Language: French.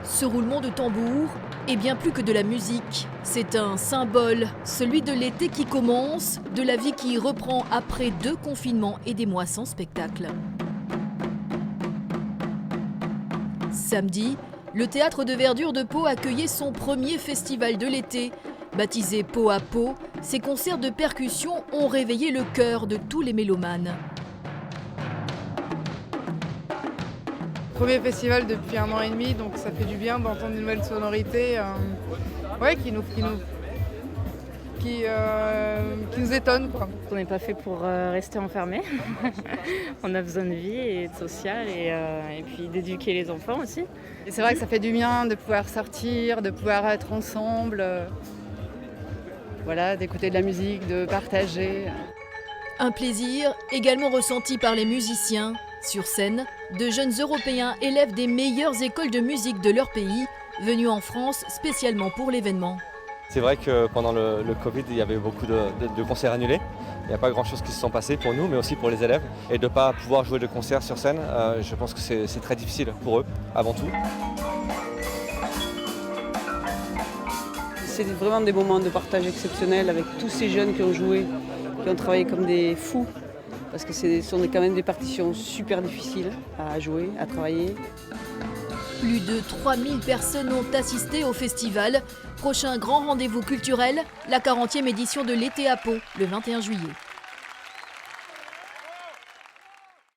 Ce roulement de tambour est bien plus que de la musique. C'est un symbole, celui de l'été qui commence, de la vie qui reprend après 2 confinements et des mois sans spectacle. Samedi, le théâtre de Verdure de Pau accueillait son premier festival de l'été. Baptisé Pau à Pau, ces concerts de percussion ont réveillé le cœur de tous les mélomanes. Premier festival depuis 1 an et demi, donc ça fait du bien d'entendre une nouvelle sonorité qui nous étonne, quoi. On n'est pas fait pour rester enfermé. On a besoin de vie et de social et puis d'éduquer les enfants aussi. Et c'est vrai que ça fait du bien de pouvoir sortir, de pouvoir être ensemble, d'écouter de la musique, de partager. Un plaisir également ressenti par les musiciens. Sur scène, de jeunes Européens élèves des meilleures écoles de musique de leur pays, venus en France spécialement pour l'événement. C'est vrai que pendant le Covid, il y avait beaucoup de concerts annulés. Il n'y a pas grand-chose qui se sont passés pour nous, mais aussi pour les élèves. Et de ne pas pouvoir jouer de concerts sur scène, je pense que c'est très difficile pour eux, avant tout. C'est vraiment des moments de partage exceptionnels avec tous ces jeunes qui ont joué, qui ont travaillé comme des fous. Parce que ce sont quand même des partitions super difficiles à jouer, à travailler. Plus de 3000 personnes ont assisté au festival. Prochain grand rendez-vous culturel, la 40e édition de l'été à Pau, le 21 juillet.